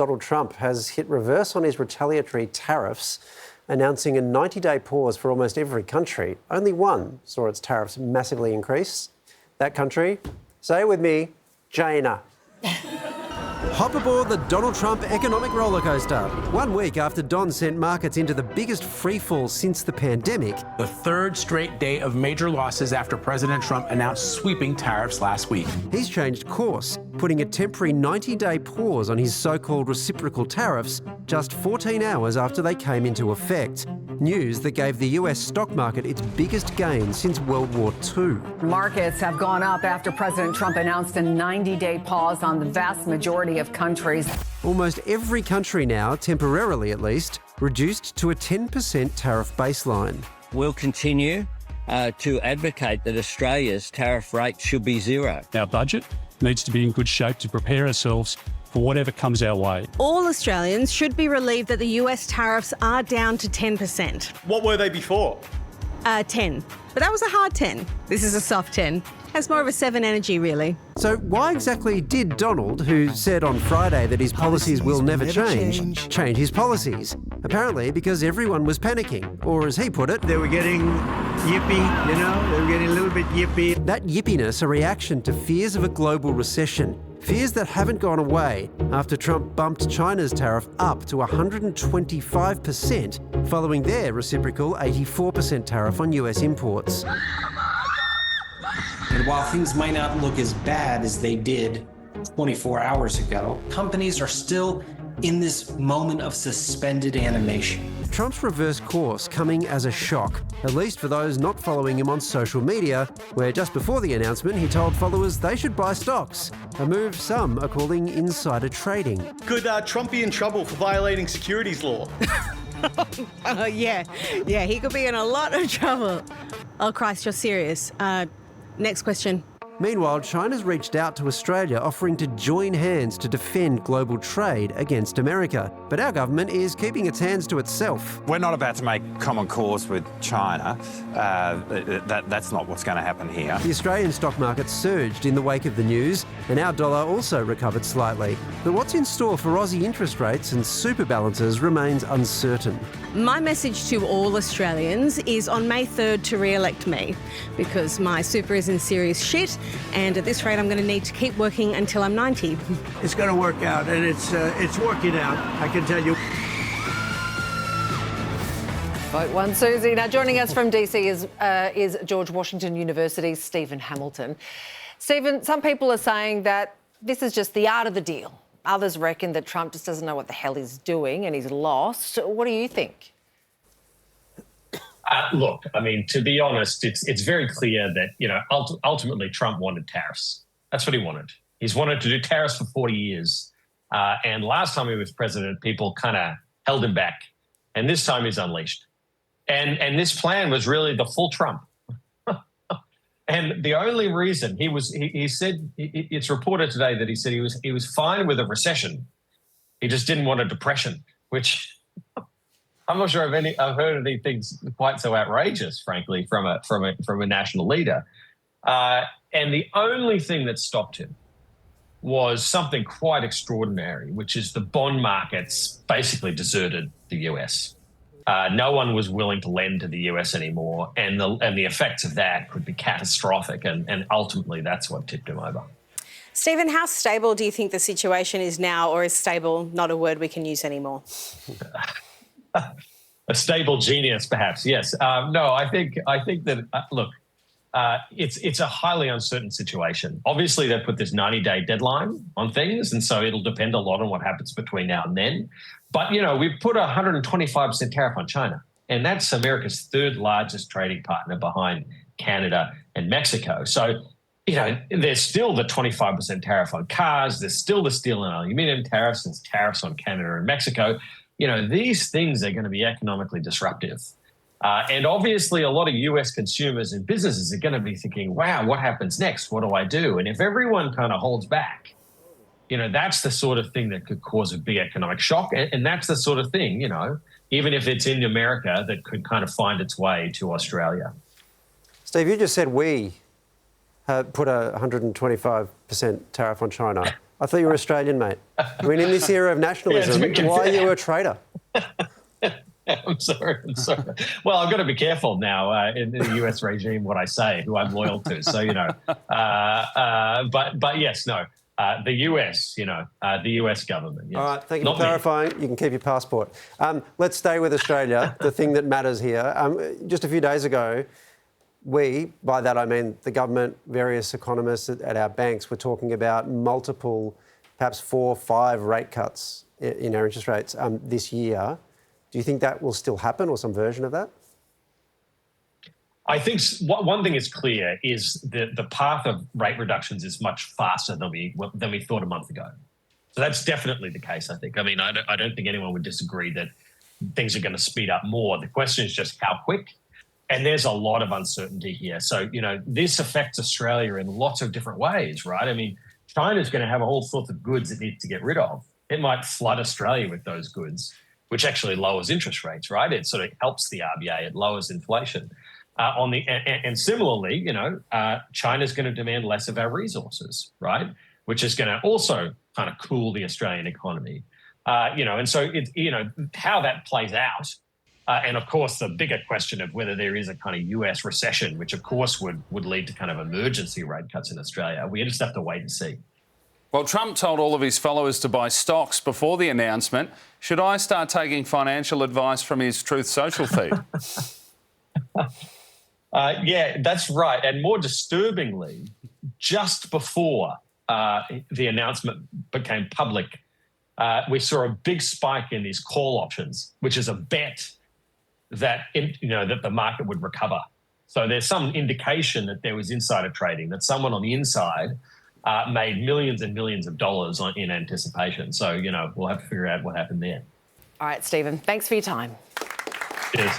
Donald Trump has hit reverse on his retaliatory tariffs, announcing a 90-day pause for almost every country. Only one saw its tariffs massively increase. That country, say it with me, China. Hop aboard the Donald Trump economic rollercoaster. 1 week after Don sent markets into the biggest freefall since the pandemic. The third straight day of major losses after President Trump announced sweeping tariffs last week. He's changed course, putting a temporary 90-day pause on his so-called reciprocal tariffs just 14 hours after they came into effect. News that gave the US stock market its biggest gain since World War II. Markets have gone up after President Trump announced a 90-day pause on the vast majority of countries. Almost every country now, temporarily at least, reduced to a 10% tariff baseline. We'll continue to advocate that Australia's tariff rate should be zero. Our budget needs to be in good shape to prepare ourselves for whatever comes our way. All Australians should be relieved that the US tariffs are down to 10%. What were they before? 10. But that was a hard 10. This is a soft 10. Has more of a 7 energy, really. So why exactly did Donald, who said on Friday that his policies will never change his policies? Apparently because everyone was panicking, or as he put it, they were getting yippy, they were getting a little bit yippy. That yippiness a reaction to fears of a global recession. Fears that haven't gone away after Trump bumped China's tariff up to 125% following their reciprocal 84% tariff on US imports. And while things might not look as bad as they did 24 hours ago, companies are still in this moment of suspended animation. Trump's reverse course coming as a shock, at least for those not following him on social media, where just before the announcement he told followers they should buy stocks, a move some are calling insider trading. Could Trump be in trouble for violating securities law? Yeah, he could be in a lot of trouble. Oh, Christ, you're serious. Next question. Meanwhile, China's reached out to Australia offering to join hands to defend global trade against America. But our government is keeping its hands to itself. We're not about to make common cause with China. That's not what's going to happen here. The Australian stock market surged in the wake of the news, and our dollar also recovered slightly. But what's in store for Aussie interest rates and super balances remains uncertain. My message to all Australians is on May 3rd to re-elect me, because my super is in serious shit, and at this rate I'm going to need to keep working until I'm 90. It's going to work out, and it's working out, I can tell you. Vote one, Susie. Now, joining us from DC is George Washington University's Stephen Hamilton. Stephen, some people are saying that this is just the art of the deal. Others reckon that Trump just doesn't know what the hell he's doing and he's lost. What do you think? Look, I mean, to be honest, it's very clear that, ultimately Trump wanted tariffs. That's what he wanted. He's wanted to do tariffs for 40 years. And last time he was president, people kind of held him back. And this time he's unleashed. And this plan was really the full Trump. And the only reason he said, it's reported today that he said he was fine with a recession. He just didn't want a depression, which I'm not sure I've heard anything quite so outrageous, frankly, from a national leader. And the only thing that stopped him was something quite extraordinary, which is the bond markets basically deserted the US. No one was willing to lend to the US anymore, and the effects of that could be catastrophic, and ultimately that's what tipped him over. Stephen, how stable do you think the situation is now, or is stable not a word we can use anymore? A stable genius, perhaps, yes. No, I think that, look, it's a highly uncertain situation. Obviously, they put this 90-day deadline on things, and so it'll depend a lot on what happens between now and then. But, we've put a 125% tariff on China, and that's America's third largest trading partner behind Canada and Mexico. So, there's still the 25% tariff on cars. There's still the steel and aluminum tariffs. There's tariffs on Canada and Mexico. These things are going to be economically disruptive. And obviously, a lot of US consumers and businesses are going to be thinking, wow, what happens next? What do I do? And if everyone kind of holds back, that's the sort of thing that could cause a big economic shock. And that's the sort of thing, even if it's in America, that could kind of find its way to Australia. Steve, you just said we put a 125% tariff on China. I thought you were Australian, mate. I mean, in this era of nationalism, why are you a traitor? I'm sorry. Well, I've got to be careful now in the US regime what I say, who I'm loyal to. So, but yes, no. The US, the US government. Yes. All right, thank you for clarifying. You can keep your passport. Let's stay with Australia, the thing that matters here. Just a few days ago, by that I mean the government, various economists at our banks were talking about multiple, perhaps 4 or 5 rate cuts in our interest rates this year. Do you think that will still happen, or some version of that? I think one thing is clear is that the path of rate reductions is much faster than we thought a month ago. So that's definitely the case, I think. I mean, I don't think anyone would disagree that things are going to speed up more. The question is just how quick. And there's a lot of uncertainty here. So, this affects Australia in lots of different ways, right? I mean, China's going to have a whole sorts of goods it needs to get rid of. It might flood Australia with those goods, which actually lowers interest rates, right? It sort of helps the RBA. It lowers inflation. And similarly, China's going to demand less of our resources, right? Which is going to also kind of cool the Australian economy, and so how that plays out. And of course, the bigger question of whether there is a kind of US recession, which of course would lead to kind of emergency rate cuts in Australia. We just have to wait and see. Well, Trump told all of his followers to buy stocks before the announcement. Should I start taking financial advice from his Truth Social feed? Yeah, that's right. And more disturbingly, just before the announcement became public, we saw a big spike in these call options, which is a bet that that the market would recover. So there's some indication that there was insider trading, that someone on the inside made millions and millions of dollars in anticipation. So we'll have to figure out what happened there. All right, Stephen, thanks for your time. Cheers.